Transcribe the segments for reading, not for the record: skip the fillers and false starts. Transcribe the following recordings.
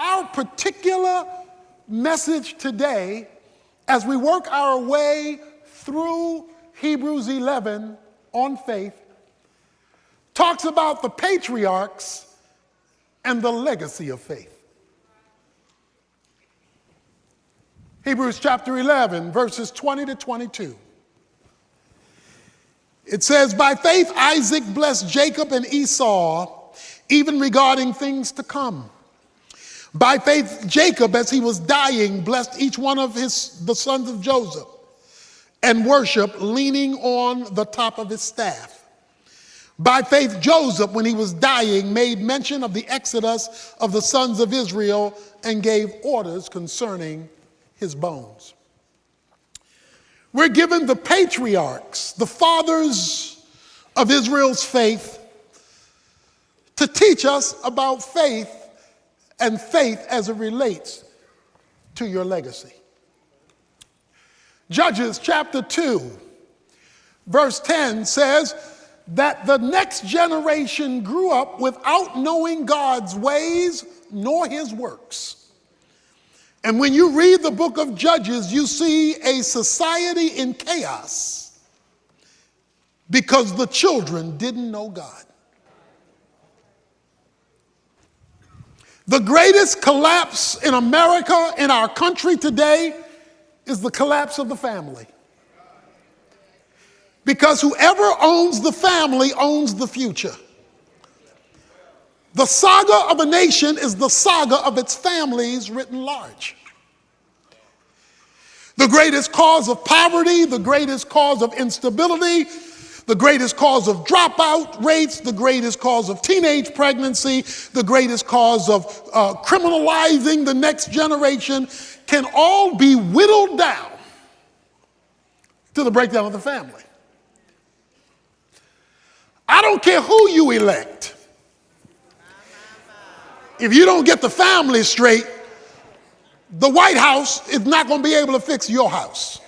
Our particular message today, as we work our way through Hebrews 11 on faith, talks about the patriarchs and the legacy of faith. Hebrews chapter 11, verses 20 to 22. It says, by faith Isaac blessed Jacob and Esau, even regarding things to come. By faith Jacob, as he was dying, blessed each one of the sons of Joseph, and worshiped, leaning on the top of his staff. By faith Joseph, when he was dying, made mention of the exodus of the sons of Israel and gave orders concerning his bones. We're given the patriarchs, the fathers of Israel's faith, to teach us about faith and faith as it relates to your legacy. Judges chapter 2, verse 10 says that the next generation grew up without knowing God's ways nor his works. And when you read the book of Judges, you see a society in chaos because the children didn't know God. The greatest collapse in America, in our country today, is the collapse of the family. Because whoever owns the family owns the future. The saga of a nation is the saga of its families written large. The greatest cause of poverty, the greatest cause of instability, the greatest cause of dropout rates, the greatest cause of teenage pregnancy, the greatest cause of criminalizing the next generation can all be whittled down to the breakdown of the family. I don't care who you elect. If you don't get the family straight, the White House is not going to be able to fix your house.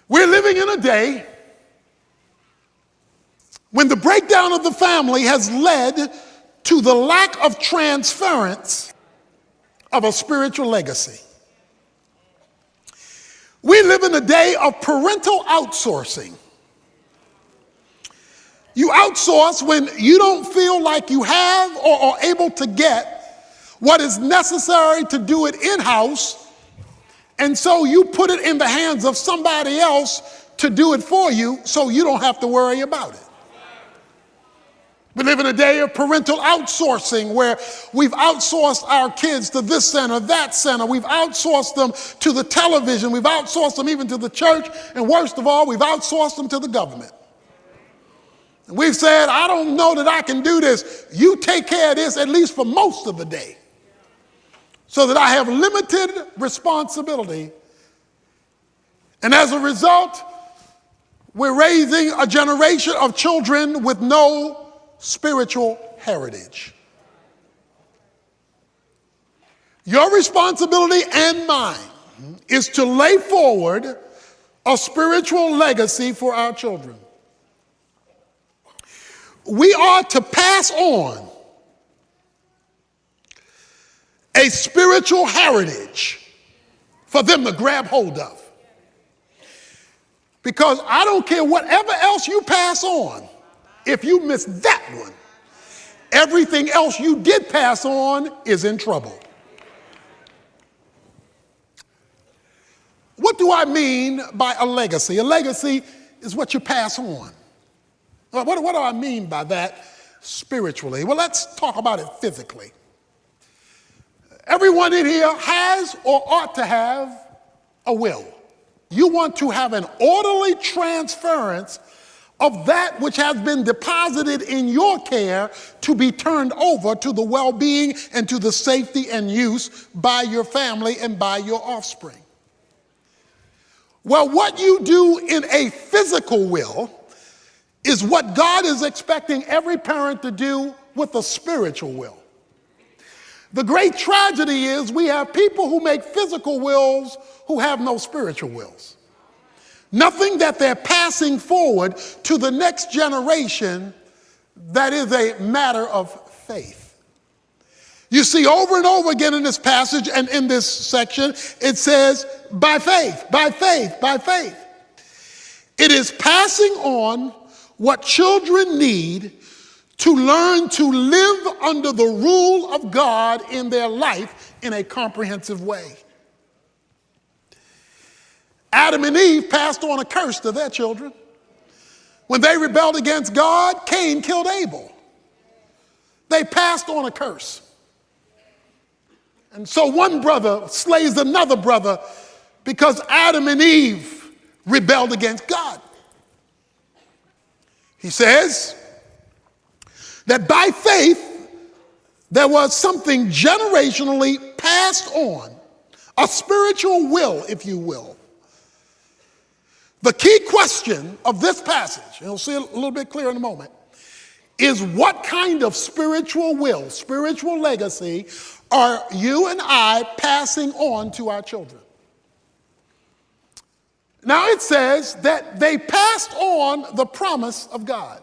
We're living in a day when the breakdown of the family has led to the lack of transference of a spiritual legacy. We live in a day of parental outsourcing. You outsource when you don't feel like you have or are able to get what is necessary to do it in-house, and so you put it in the hands of somebody else to do it for you so you don't have to worry about it. We live in a day of parental outsourcing where we've outsourced our kids to this center, that center. We've outsourced them to the television. We've outsourced them even to the church. And worst of all, we've outsourced them to the government. And we've said, I don't know that I can do this. You take care of this at least for most of the day so that I have limited responsibility. And as a result, we're raising a generation of children with no spiritual heritage. Your responsibility and mine is to lay forward a spiritual legacy for our children. We are to pass on a spiritual heritage for them to grab hold of. Because I don't care whatever else you pass on, if you miss that one, everything else you did pass on is in trouble. What do I mean by a legacy? A legacy is what you pass on. What do I mean by that spiritually? Well, let's talk about it physically. Everyone in here has or ought to have a will. You want to have an orderly transference of that which has been deposited in your care to be turned over to the well-being and to the safety and use by your family and by your offspring. Well, what you do in a physical will is what God is expecting every parent to do with a spiritual will. The great tragedy is we have people who make physical wills who have no spiritual wills. Nothing that they're passing forward to the next generation that is a matter of faith. You see, over and over again in this passage and in this section, it says, by faith, by faith, by faith. It is passing on what children need to learn to live under the rule of God in their life in a comprehensive way. Adam and Eve passed on a curse to their children. When they rebelled against God, Cain killed Abel. They passed on a curse. And so one brother slays another brother because Adam and Eve rebelled against God. He says that by faith, there was something generationally passed on, a spiritual will, if you will. The key question of this passage, and you'll see it a little bit clearer in a moment, is what kind of spiritual will, spiritual legacy are you and I passing on to our children? Now it says that they passed on the promise of God.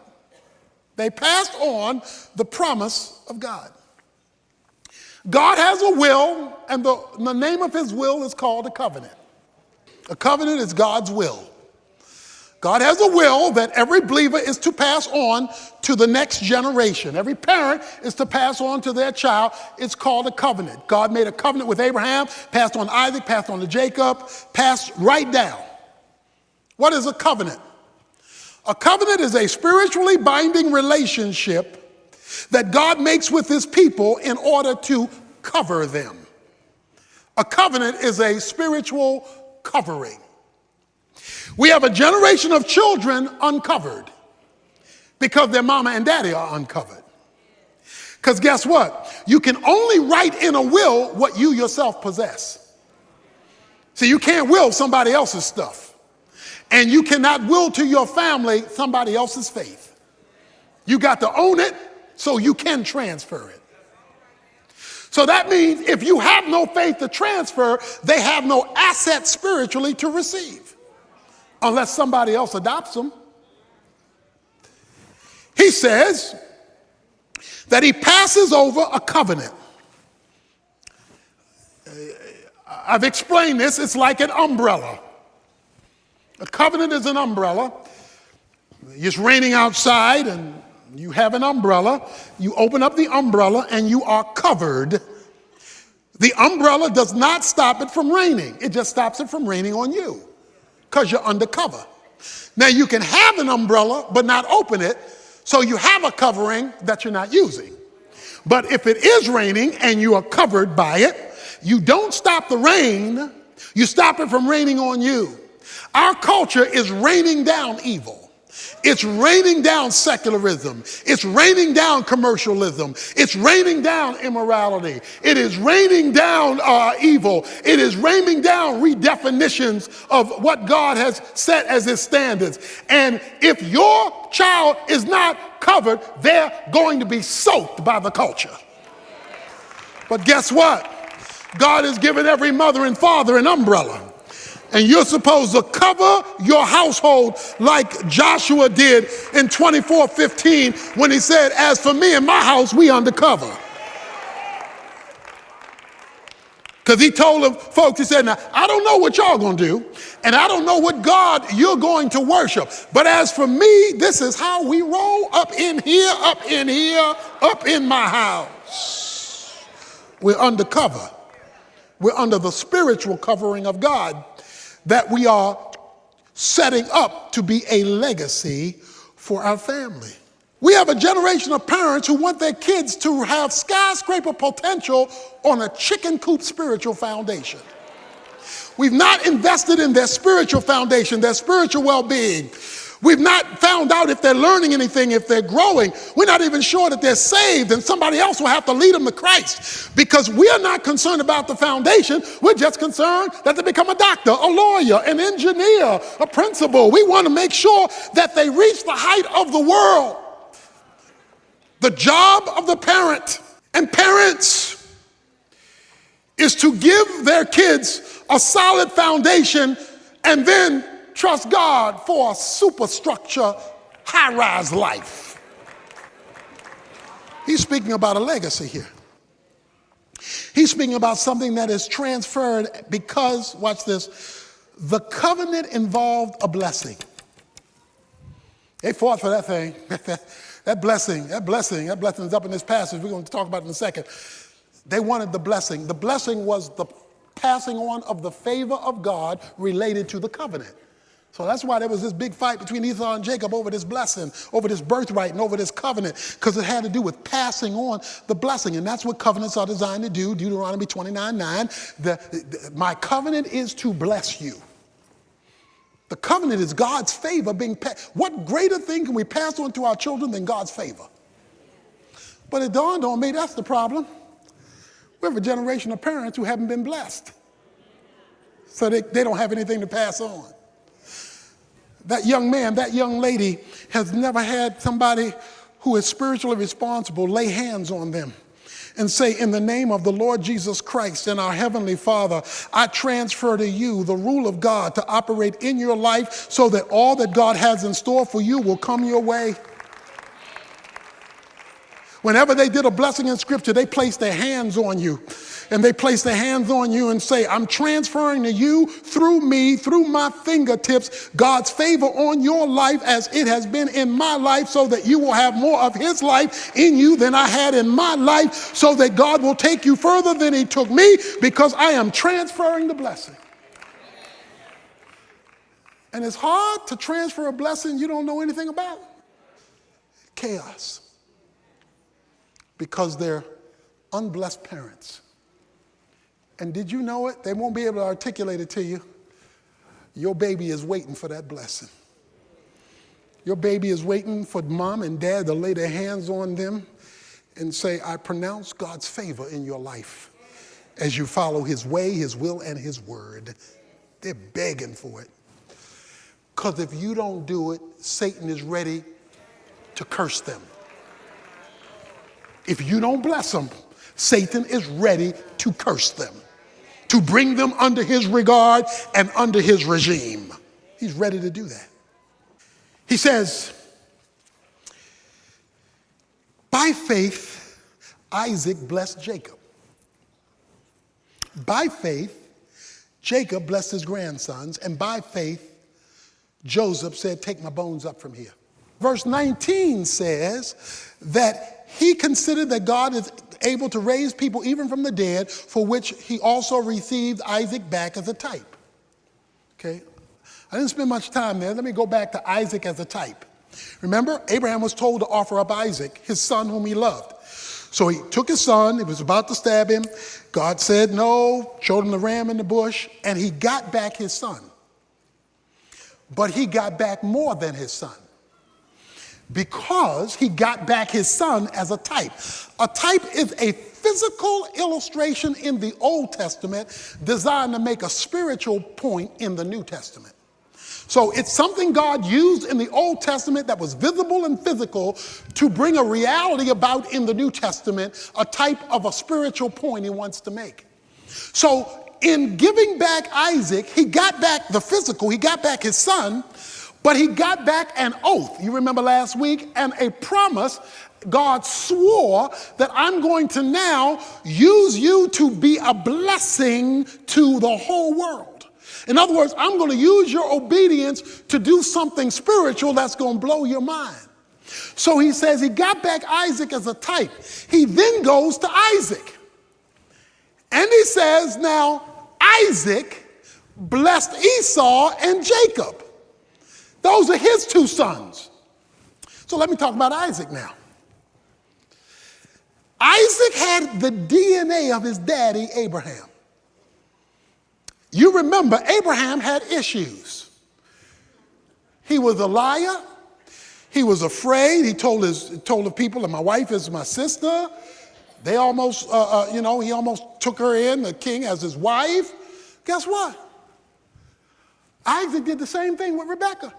They passed on the promise of God. God has a will, and the name of his will is called a covenant. A covenant is God's will. God has a will that every believer is to pass on to the next generation. Every parent is to pass on to their child. It's called a covenant. God made a covenant with Abraham, passed on to Isaac, passed on to Jacob, passed right down. What is a covenant? A covenant is a spiritually binding relationship that God makes with his people in order to cover them. A covenant is a spiritual covering. We have a generation of children uncovered because their mama and daddy are uncovered. Because guess what? You can only write in a will what you yourself possess. See, you can't will somebody else's stuff. And you cannot will to your family somebody else's faith. You got to own it so you can transfer it. So that means if you have no faith to transfer, they have no asset spiritually to receive. Unless somebody else adopts them. He says that he passes over a covenant. I've explained this. It's like an umbrella. A covenant is an umbrella. It's raining outside and you have an umbrella. You open up the umbrella and you are covered. The umbrella does not stop it from raining. It just stops it from raining on you, because you're undercover. Now you can have an umbrella but not open it, so you have a covering that you're not using. But if it is raining and you are covered by it, you don't stop the rain, you stop it from raining on you. Our culture is raining down evil. It's raining down secularism. It's raining down commercialism. It's raining down immorality. It is raining down evil. It is raining down redefinitions of what God has set as his standards. And if your child is not covered, they're going to be soaked by the culture. But guess what? God has given every mother and father an umbrella. And you're supposed to cover your household like Joshua did in 24:15 when he said, as for me and my house, we undercover. Because he told the folks, he said, now, I don't know what y'all going to do, and I don't know what God you're going to worship. But as for me, this is how we roll up in here, up in here, up in my house. We're undercover. We're under the spiritual covering of God that we are setting up to be a legacy for our family. We have a generation of parents who want their kids to have skyscraper potential on a chicken coop spiritual foundation. We've not invested in their spiritual foundation, their spiritual well-being. We've not found out if they're learning anything, if they're growing. We're not even sure that they're saved, and somebody else will have to lead them to Christ, because we are not concerned about the foundation. We're just concerned that they become a doctor, a lawyer, an engineer, a principal. We want to make sure that they reach the height of the world. The job of the parent and parents is to give their kids a solid foundation and then trust God for a superstructure, high-rise life. He's speaking about a legacy here. He's speaking about something that is transferred because, watch this, the covenant involved a blessing. They fought for that thing. That blessing is up in this passage. We're going to talk about it in a second. They wanted the blessing. The blessing was the passing on of the favor of God related to the covenant. So that's why there was this big fight between Esau and Jacob over this blessing, over this birthright, and over this covenant, because it had to do with passing on the blessing. And that's what covenants are designed to do. Deuteronomy 29:9. My covenant is to bless you. The covenant is God's favor being passed. What greater thing can we pass on to our children than God's favor? But it dawned on me, that's the problem. We have a generation of parents who haven't been blessed. So they don't have anything to pass on. That young man, that young lady has never had somebody who is spiritually responsible lay hands on them and say, in the name of the Lord Jesus Christ and our Heavenly Father, I transfer to you the rule of God to operate in your life so that all that God has in store for you will come your way. Whenever they did a blessing in Scripture, they placed their hands on you. And they place their hands on you and say, I'm transferring to you through me, through my fingertips, God's favor on your life as it has been in my life, so that you will have more of his life in you than I had in my life, so that God will take you further than he took me, because I am transferring the blessing. And it's hard to transfer a blessing you don't know anything about. Chaos. Because they're unblessed parents. And did you know it? They won't be able to articulate it to you. Your baby is waiting for that blessing. Your baby is waiting for mom and dad to lay their hands on them and say, I pronounce God's favor in your life as you follow his way, his will, and his word. They're begging for it. Because if you don't do it, Satan is ready to curse them. If you don't bless them, Satan is ready to curse them, to bring them under his regard and under his regime. He's ready to do that. He says, by faith, Isaac blessed Jacob. By faith, Jacob blessed his grandsons, and by faith, Joseph said, take my bones up from here. Verse 19 says that he considered that God is able to raise people even from the dead, for which he also received Isaac back as a type. Okay? I didn't spend much time there. Let me go back to Isaac as a type. Remember, Abraham was told to offer up Isaac, his son whom he loved. So he took his son, he was about to stab him. God said no, showed him the ram in the bush, and he got back his son. But he got back more than his son, because he got back his son as a type. A type is a physical illustration in the Old Testament designed to make a spiritual point in the New Testament. So it's something God used in the Old Testament that was visible and physical to bring a reality about in the New Testament, a type of a spiritual point he wants to make. So in giving back Isaac, he got back the physical, he got back his son, but he got back an oath. You remember last week, and a promise. God swore that I'm going to now use you to be a blessing to the whole world. In other words, I'm going to use your obedience to do something spiritual that's going to blow your mind. So he says he got back Isaac as a type. He then goes to Isaac. And he says, now Isaac blessed Esau and Jacob. Those are his two sons. So let me talk about Isaac now. Isaac had the DNA of his daddy, Abraham. You remember, Abraham had issues. He was a liar. He was afraid. He told the people that my wife is my sister. They almost, he almost took her in, the king, as his wife. Guess what? Isaac did the same thing with Rebekah.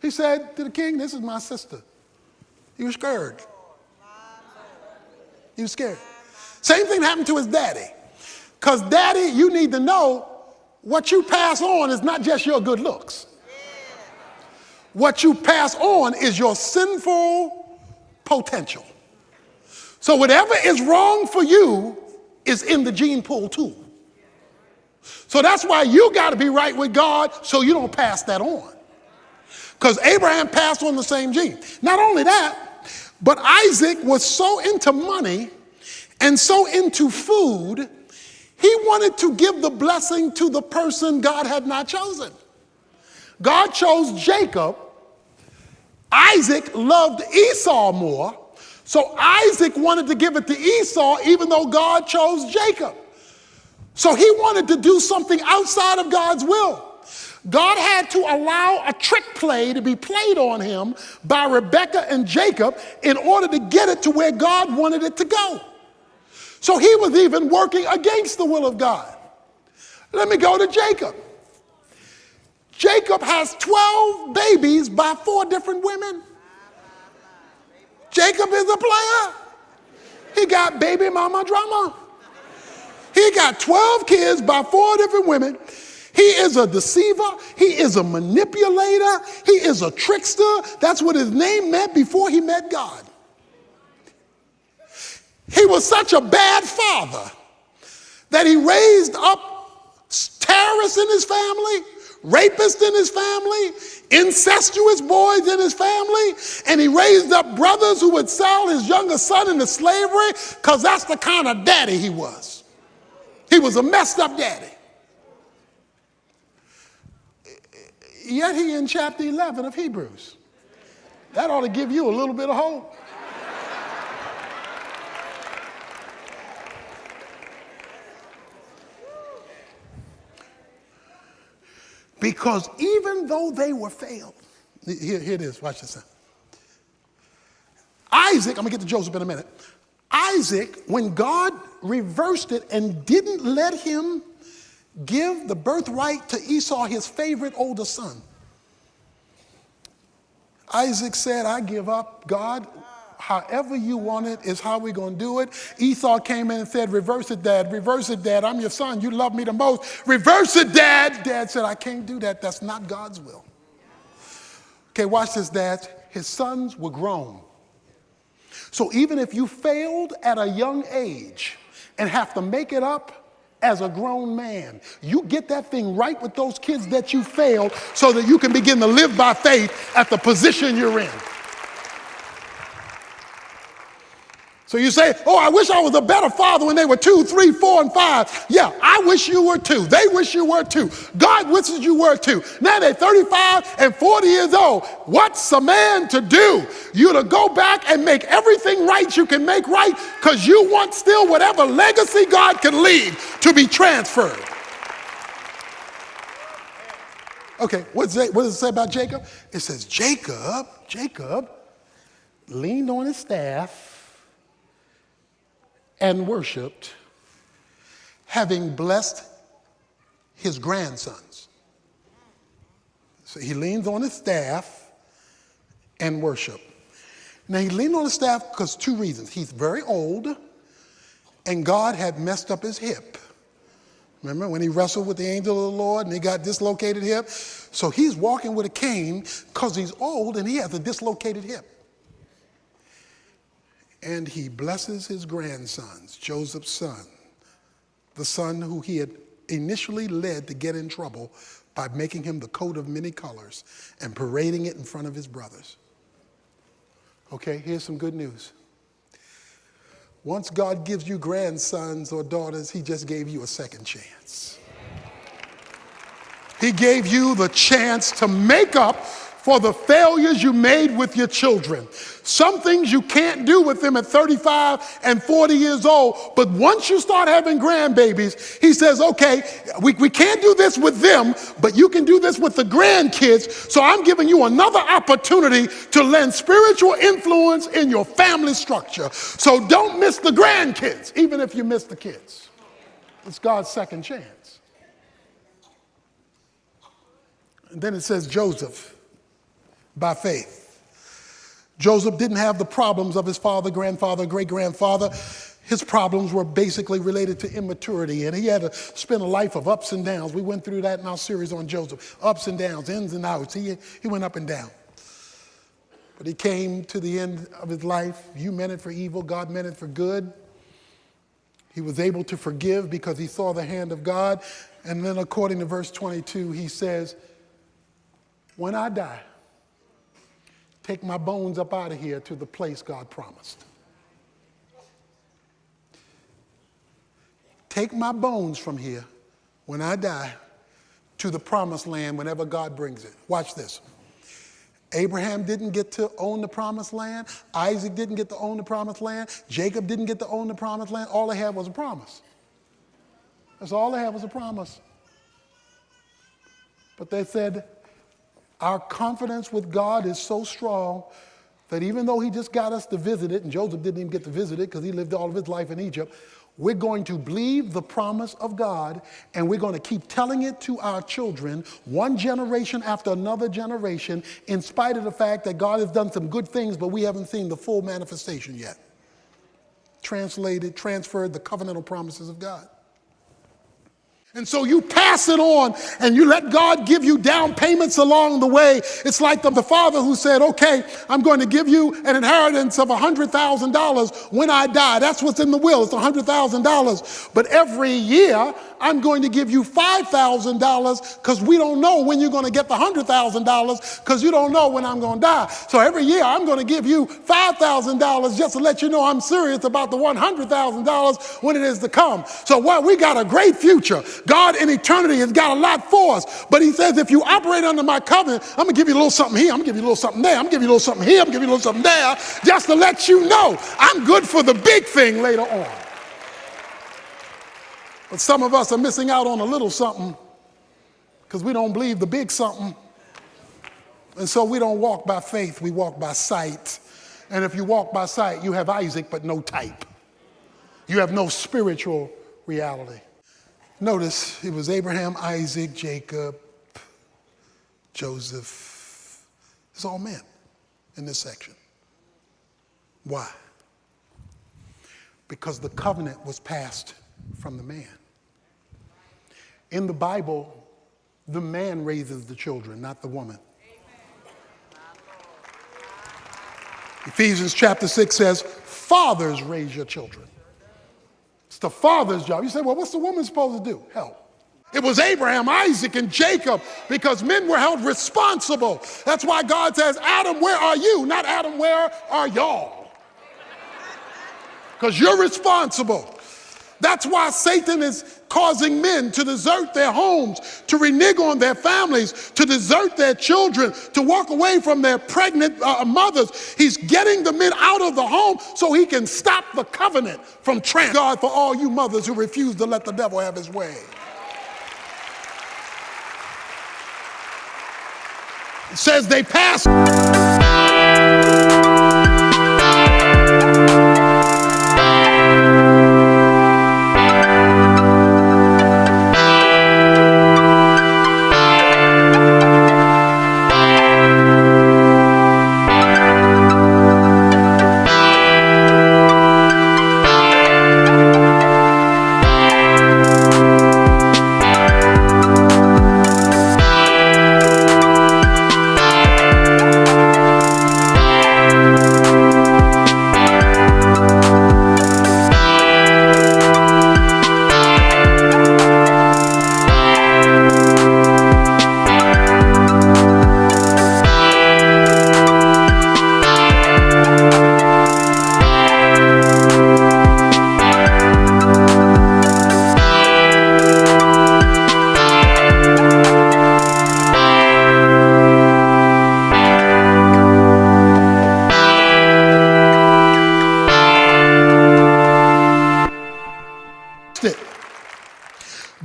He said to the king, this is my sister. He was scared. He was scared. Same thing happened to his daddy. Because daddy, you need to know what you pass on is not just your good looks. What you pass on is your sinful potential. So whatever is wrong for you is in the gene pool too. So that's why you got to be right with God so you don't pass that on. Because Abraham passed on the same gene. Not only that, but Isaac was so into money and so into food, he wanted to give the blessing to the person God had not chosen. God chose Jacob. Isaac loved Esau more. So Isaac wanted to give it to Esau even though God chose Jacob. So he wanted to do something outside of God's will. God had to allow a trick play to be played on him by Rebekah and Jacob in order to get it to where God wanted it to go. So he was even working against the will of God. Let me go to Jacob. Jacob has 12 babies by 4 different women. Jacob is a player. He got baby mama drama. He got 12 kids by 4 different women. He is a deceiver. He is a manipulator. He is a trickster. That's what his name meant before he met God. He was such a bad father that he raised up terrorists in his family, rapists in his family, incestuous boys in his family, and he raised up brothers who would sell his younger son into slavery because that's the kind of daddy he was. He was a messed up daddy. Yet he in chapter 11 of Hebrews. That ought to give you a little bit of hope. Because even though they were failed, here it is, watch this. Isaac, I'm going to get to Joseph in a minute. Isaac, when God reversed it and didn't let him give the birthright to Esau, his favorite older son, Isaac said, I give up, God. However you want it is how we're going to do it. Esau came in and said, reverse it, Dad. Reverse it, Dad. I'm your son. You love me the most. Reverse it, Dad. Dad said, I can't do that. That's not God's will. Okay, watch this, Dad. His sons were grown. So even if you failed at a young age and have to make it up as a grown man, you get that thing right with those kids that you failed so that you can begin to live by faith at the position you're in. So you say, oh, I wish I was a better father when they were 2, 3, 4, and 5. Yeah, I wish you were too. They wish you were too. God wishes you were too. Now they're 35 and 40 years old. What's a man to do? You to go back and make everything right you can make right because you want still whatever legacy God can leave to be transferred. Okay, what does it say about Jacob? It says Jacob leaned on his staff and worshiped, having blessed his grandsons. So he leans on his staff and worshiped. Now he leaned on his staff because 2 reasons. He's very old, and God had messed up his hip. Remember when he wrestled with the angel of the Lord and he got dislocated hip? So he's walking with a cane because he's old and he has a dislocated hip. And he blesses his grandsons, Joseph's son, the son who he had initially led to get in trouble by making him the coat of many colors and parading it in front of his brothers. Okay, here's some good news. Once God gives you grandsons or daughters, he just gave you a second chance. He gave you the chance to make up for the failures you made with your children. Some things you can't do with them at 35 and 40 years old, but once you start having grandbabies, he says, okay, we can't do this with them, but you can do this with the grandkids, so I'm giving you another opportunity to lend spiritual influence in your family structure. So don't miss the grandkids, even if you miss the kids. It's God's second chance. And then it says Joseph, by faith. Joseph didn't have the problems of his father, grandfather, great-grandfather. His problems were basically related to immaturity, and he had to spend a life of ups and downs. We went through that in our series on Joseph. Ups and downs, ins and outs. He went up and down. But he came to the end of his life. You meant it for evil, God meant it for good. He was able to forgive because he saw the hand of God. And then according to verse 22, he says, when I die, take my bones up out of here to the place God promised. Take my bones from here when I die to the promised land whenever God brings it. Watch this. Abraham didn't get to own the promised land. Isaac didn't get to own the promised land. Jacob didn't get to own the promised land. All they had was a promise. That's all they had was a promise. But they said, our confidence with God is so strong that even though he just got us to visit it, and Joseph didn't even get to visit it because he lived all of his life in Egypt, we're going to believe the promise of God, and we're going to keep telling it to our children, one generation after another generation, in spite of the fact that God has done some good things, but we haven't seen the full manifestation yet. Transferred the covenantal promises of God. And so you pass it on and you let God give you down payments along the way. It's like the father who said, okay, I'm going to give you an inheritance of $100,000 when I die. That's what's in the will. It's $100,000. But every year I'm going to give you $5,000 because we don't know when you're going to get the $100,000 because you don't know when I'm going to die. So every year I'm going to give you $5,000 just to let you know I'm serious about the $100,000 when it is to come. So what? We got a great future. God in eternity has got a lot for us. But he says, if you operate under my covenant, I'm going to give you a little something here. I'm going to give you a little something there. I'm going to give you a little something here. I'm going to give you a little something there. Just to let you know I'm good for the big thing later on. But some of us are missing out on a little something because we don't believe the big something. And so we don't walk by faith. We walk by sight. And if you walk by sight, you have Isaac, but no type. You have no spiritual reality. Notice it was Abraham, Isaac, Jacob, Joseph. It's all men in this section. Why? Because the covenant was passed from the man. In the Bible, the man raises the children, not the woman. Ephesians chapter 6 says, fathers raise your children. It's the father's job. You say, well, what's the woman supposed to do? Help. It was Abraham, Isaac, and Jacob because men were held responsible. That's why God says, Adam, where are you? Not Adam, where are y'all? Because you're responsible. That's why Satan is causing men to desert their homes, to renege on their families, to desert their children, to walk away from their pregnant mothers. He's getting the men out of the home so he can stop the covenant from transferring. God for all you mothers who refuse to let the devil have his way. It says they passed.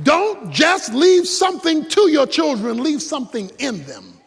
Don't just leave something to your children, leave something in them.